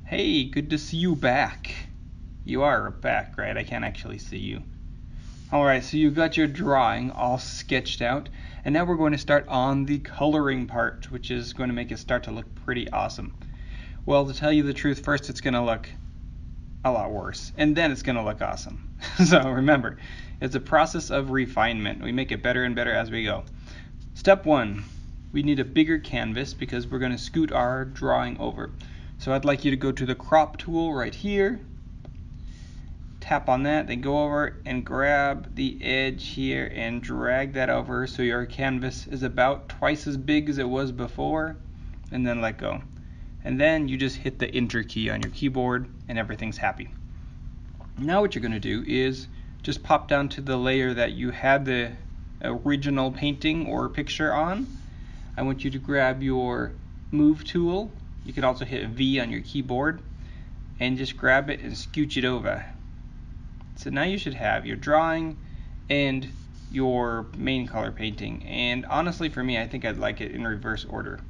Hey, good to see you back. You are back, right? I can't actually see you. Alright, so you got your drawing all sketched out, and now we're going to start on the coloring part, which is going to make it start to look pretty awesome. Well, to tell you the truth, first it's going to look a lot worse, and then it's going to look awesome. So remember, it's a process of refinement. We make it better and better as we go. Step 1, we need a bigger canvas because we're going to scoot our drawing over. So I'd like you to go to the crop tool right here, tap on that, then go over and grab the edge here and drag that over so your canvas is about twice as big as it was before, and then let go. And then you just hit the enter key on your keyboard and everything's happy. Now what you're going to do is just pop down to the layer that you had the original painting or picture on. I want you to grab your move tool. You can also hit V on your keyboard and just grab it and scooch it over. So now you should have your drawing and your main color painting. And honestly, for me, I think I'd like it in reverse order.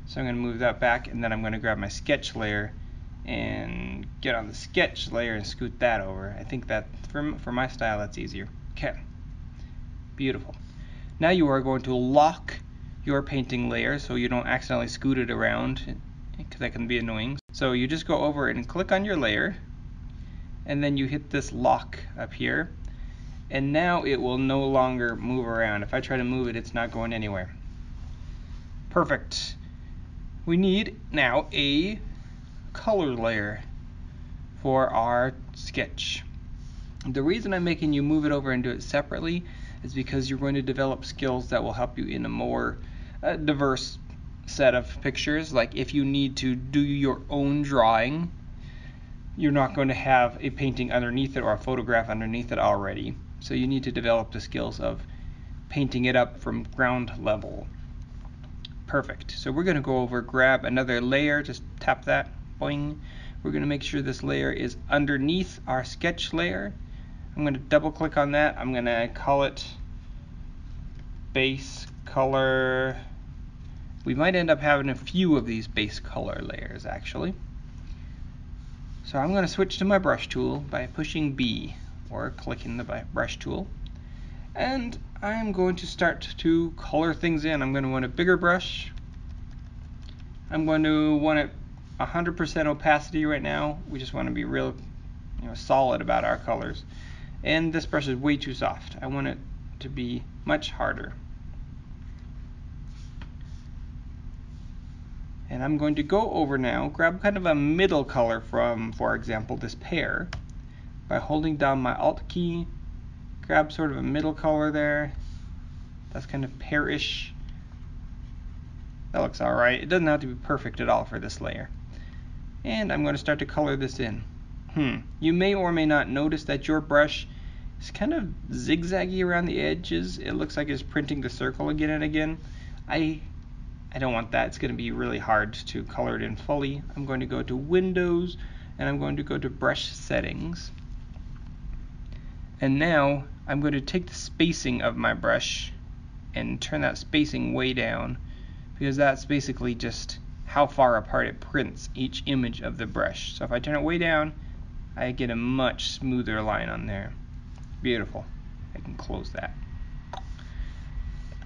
So I'm going to move that back, and then I'm going to grab my sketch layer and get on the sketch layer and scoot that over. I think that for my style, that's easier. Okay, beautiful. Now you are going to lock your painting layer so you don't accidentally scoot it around, because that can be annoying. So you just go over and click on your layer, and then you hit this lock up here, and now it will no longer move around. If I try to move it, it's not going anywhere. Perfect. We need now a color layer for our sketch. The reason I'm making you move it over and do it separately is because you're going to develop skills that will help you in a more diverse set of pictures. Like if you need to do your own drawing, you're not going to have a painting underneath it or a photograph underneath it already. So you need to develop the skills of painting it up from ground level. Perfect. So we're going to go over, grab another layer, just tap that, boing. We're going to make sure this layer is underneath our sketch layer. I'm going to double click on that. I'm going to call it base color. We might end up having a few of these base color layers actually. So I'm going to switch to my brush tool by pushing B or clicking the brush tool. And I'm going to start to color things in. I'm going to want a bigger brush. I'm going to want it 100% opacity right now. We just want to be real solid about our colors. And this brush is way too soft. I want it to be much harder. And I'm going to go over now, grab kind of a middle color from, for example, this pear. By holding down my Alt key, grab sort of a middle color there. That's kind of pearish. That looks alright. It doesn't have to be perfect at all for this layer. And I'm going to start to color this in. You may or may not notice that your brush is kind of zigzaggy around the edges. It looks like it's printing the circle again and again. I don't want that. It's going to be really hard to color it in fully. I'm going to go to Windows and I'm going to go to Brush Settings. And now I'm going to take the spacing of my brush and turn that spacing way down, because that's basically just how far apart it prints each image of the brush. So if I turn it way down, I get a much smoother line on there. Beautiful. I can close that.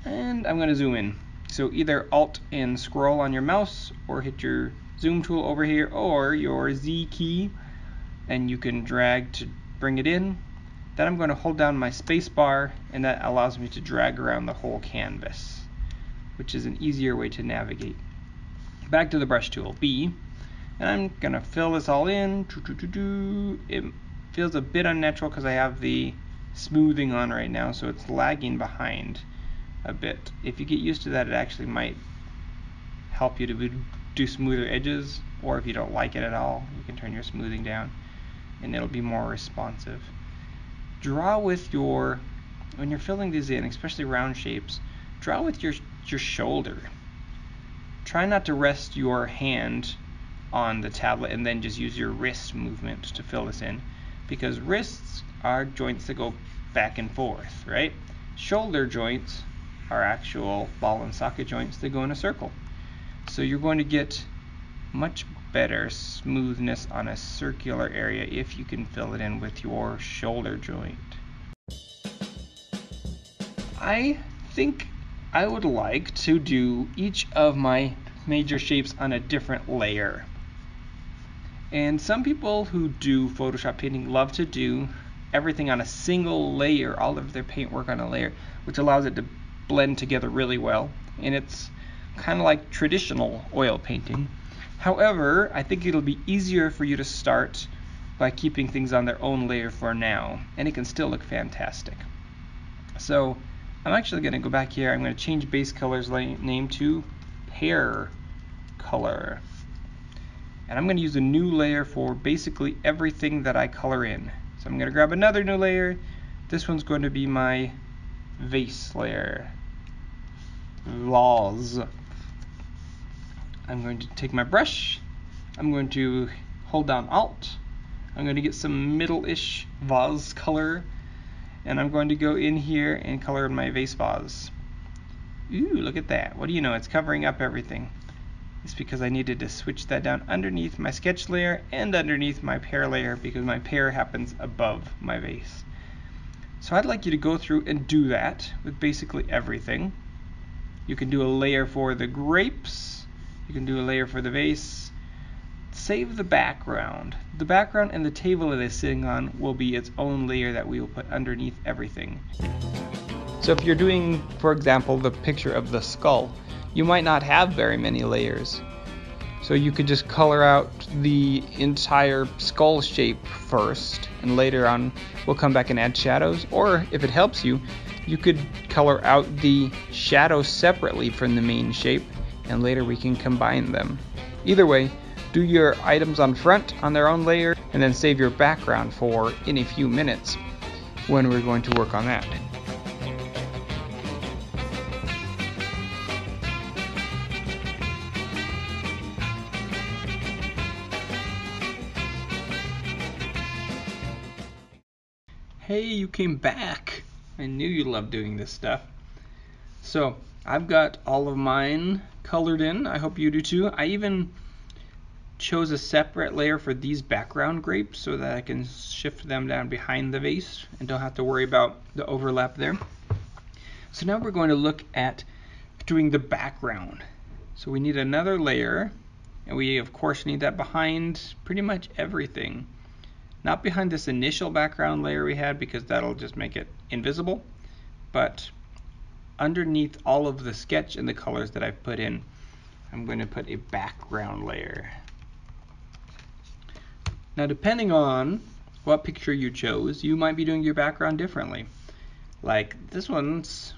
And I'm going to zoom in. So either Alt and scroll on your mouse, or hit your zoom tool over here, or your Z key, and you can drag to bring it in. Then I'm going to hold down my space bar, and that allows me to drag around the whole canvas, which is an easier way to navigate. Back to the brush tool, B, and I'm going to fill this all in. It feels a bit unnatural because I have the smoothing on right now, so it's lagging behind a bit. If you get used to that, it actually might help you to do smoother edges, or if you don't like it at all, you can turn your smoothing down and it'll be more responsive. Draw with when you're filling these in, especially round shapes, draw with your shoulder. Try not to rest your hand on the tablet and then just use your wrist movement to fill this in, because wrists are joints that go back and forth, right? Shoulder joints are actual ball and socket joints that go in a circle. So you're going to get much better smoothness on a circular area if you can fill it in with your shoulder joint. I think I would like to do each of my major shapes on a different layer. And some people who do Photoshop painting love to do everything on a single layer, all of their paintwork on a layer, which allows it to blend together really well. And it's kind of like traditional oil painting. However, I think it'll be easier for you to start by keeping things on their own layer for now, and it can still look fantastic. So I'm actually going to go back here. I'm going to change base color's name to Pear Color. And I'm going to use a new layer for basically everything that I color in. So I'm going to grab another new layer. This one's going to be my vase layer. Vase. I'm going to take my brush. I'm going to hold down Alt. I'm going to get some middle-ish vase color. And I'm going to go in here and color my vase vase. Ooh, look at that. What do you know? It's covering up everything. It's because I needed to switch that down underneath my sketch layer and underneath my pear layer because my pear happens above my vase. So I'd like you to go through and do that with basically everything. You can do a layer for the grapes. You can do a layer for the vase. Save the background. The background and the table it is sitting on will be its own layer that we will put underneath everything. So if you're doing, for example, the picture of the skull, you might not have very many layers. So you could just color out the entire skull shape first, and later on we'll come back and add shadows. Or if it helps you, you could color out the shadows separately from the main shape, and later we can combine them. Either way, do your items on front on their own layer, and then save your background for in a few minutes when we're going to work on that. Hey, you came back. I knew you loved doing this stuff. So I've got all of mine colored in. I hope you do too. I even chose a separate layer for these background grapes so that I can shift them down behind the vase and don't have to worry about the overlap there. So now we're going to look at doing the background. So we need another layer, and we of course need that behind pretty much everything. Not behind this initial background layer we had because that'll just make it invisible, but underneath all of the sketch and the colors that I've put in, I'm going to put a background layer. Now depending on what picture you chose, you might be doing your background differently. Like this one's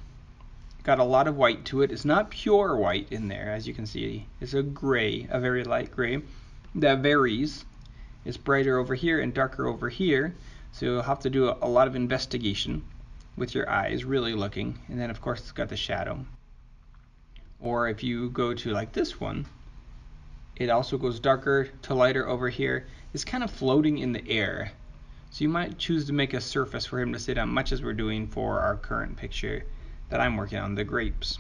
got a lot of white to it. It's not pure white in there, as you can see. It's a gray, a very light gray that varies. It's brighter over here and darker over here, so you'll have to do a lot of investigation with your eyes, really looking. And then of course it's got the shadow. Or if you go to like this one, it also goes darker to lighter over here. It's kind of floating in the air. So you might choose to make a surface for him to sit on, much as we're doing for our current picture that I'm working on, the grapes.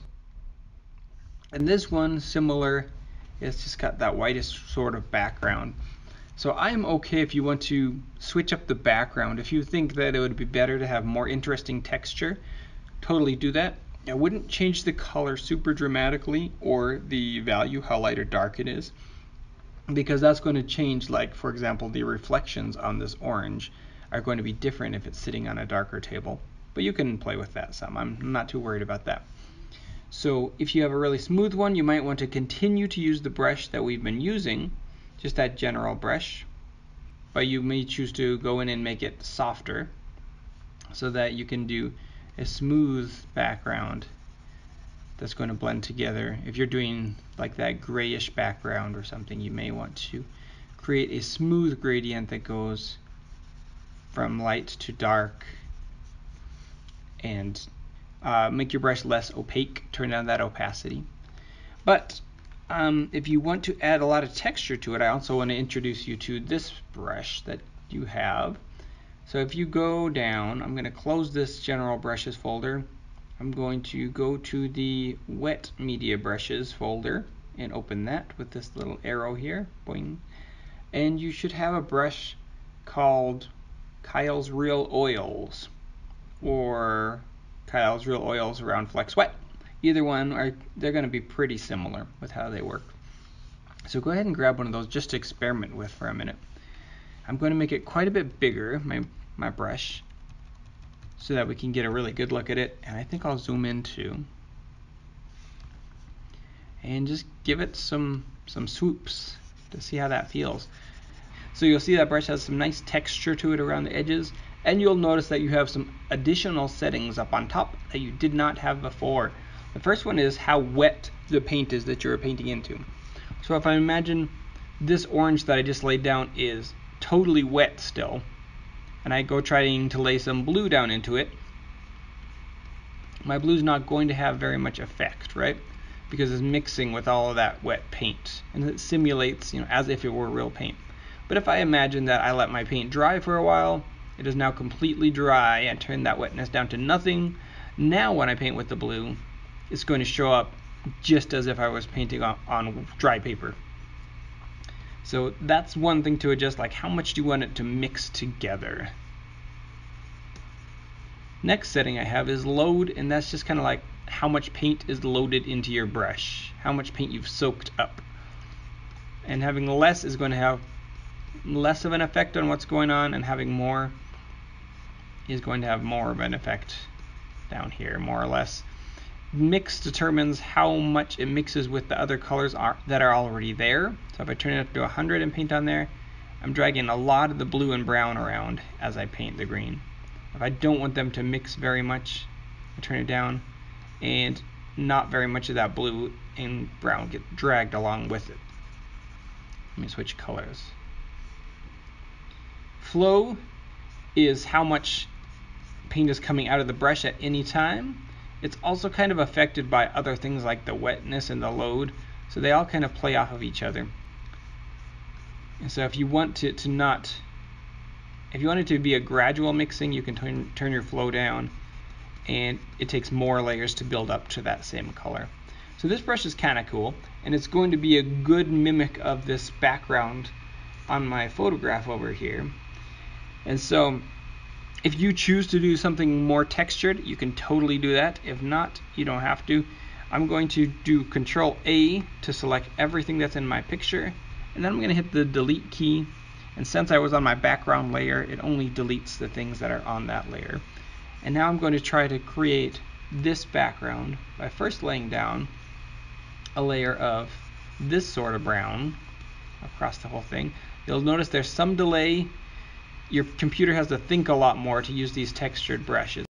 And this one, similar, it's just got that whitest sort of background. So I'm okay if you want to switch up the background. If you think that it would be better to have more interesting texture, totally do that. I wouldn't change the color super dramatically or the value, how light or dark it is, because that's going to change. Like for example, the reflections on this orange are going to be different if it's sitting on a darker table. But you can play with that some. I'm not too worried about that. So if you have a really smooth one, you might want to continue to use the brush that we've been using, just that general brush, but you may choose to go in and make it softer so that you can do a smooth background that's going to blend together. If you're doing like that grayish background or something, you may want to create a smooth gradient that goes from light to dark, and make your brush less opaque, turn down that opacity. But if you want to add a lot of texture to it, I also want to introduce you to this brush that you have. So if you go down, I'm going to close this general brushes folder. I'm going to go to the wet media brushes folder, and open that with this little arrow here. Boing. And you should have a brush called Kyle's Real Oils or Kyle's Real Oils Round Flex Wet. Either one, they're going to be pretty similar with how they work. So go ahead and grab one of those just to experiment with for a minute. I'm going to make it quite a bit bigger, my brush, so that we can get a really good look at it. And I think I'll zoom in too. And just give it some swoops to see how that feels. So you'll see that brush has some nice texture to it around the edges, and you'll notice that you have some additional settings up on top that you did not have before. The first one is how wet the paint is that you're painting into. So if I imagine this orange that I just laid down is totally wet still, and I go trying to lay some blue down into it, my blue's not going to have very much effect, right? Because it's mixing with all of that wet paint, and it simulates, as if it were real paint. But if I imagine that I let my paint dry for a while, it is now completely dry and turn that wetness down to nothing. Now when I paint with the blue, it's going to show up just as if I was painting on dry paper. So that's one thing to adjust, like how much do you want it to mix together. Next setting I have is load, and that's just kind of like how much paint is loaded into your brush, how much paint you've soaked up. And having less is going to have less of an effect on what's going on, and having more is going to have more of an effect down here, more or less. Mix determines how much it mixes with the other colors that are already there. So if I turn it up to 100 and paint on there, I'm dragging a lot of the blue and brown around as I paint the green. If I don't want them to mix very much, I turn it down, and not very much of that blue and brown get dragged along with it. Let me switch colors. Flow is how much paint is coming out of the brush at any time. It's also kind of affected by other things like the wetness and the load, so they all kind of play off of each other. And so if you want it to be a gradual mixing, you can turn your flow down, and it takes more layers to build up to that same color. So this brush is kind of cool, and it's going to be a good mimic of this background on my photograph over here. And so if you choose to do something more textured, you can totally do that. If not, you don't have to. I'm going to do Control A to select everything that's in my picture, and then I'm going to hit the delete key. And since I was on my background layer, it only deletes the things that are on that layer. And now I'm going to try to create this background by first laying down a layer of this sort of brown across the whole thing. You'll notice there's some delay. Your computer has to think a lot more to use these textured brushes.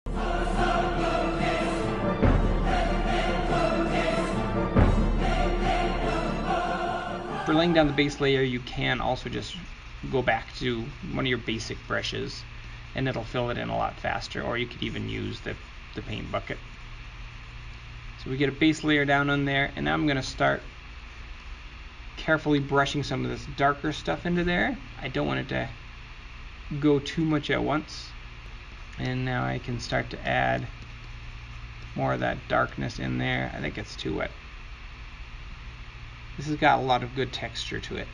For laying down the base layer, you can also just go back to one of your basic brushes and it'll fill it in a lot faster, or you could even use the paint bucket. So we get a base layer down on there, and now I'm going to start carefully brushing some of this darker stuff into there. I don't want it to go too much at once. And now I can start to add more of that darkness in there. I think it's too wet. This has got a lot of good texture to it,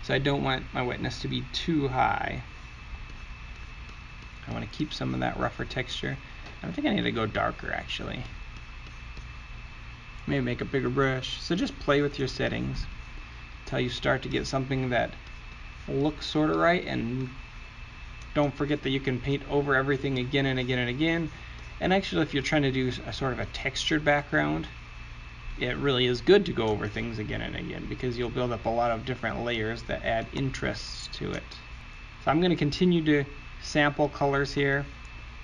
so I don't want my wetness to be too high. I want to keep some of that rougher texture. I think I need to go darker actually. Maybe make a bigger brush. So just play with your settings until you start to get something that looks sort of right, and don't forget that you can paint over everything again and again and again. And actually, if you're trying to do a sort of a textured background, it really is good to go over things again and again, because you'll build up a lot of different layers that add interest to it. So I'm going to continue to sample colors here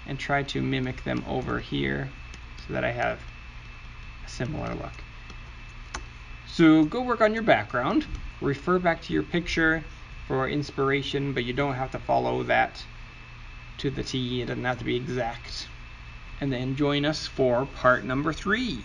and try to mimic them over here so that I have a similar look. So go work on your background, refer back to your picture for inspiration, but you don't have to follow that to the T. It doesn't have to be exact. And then join us for part number 3.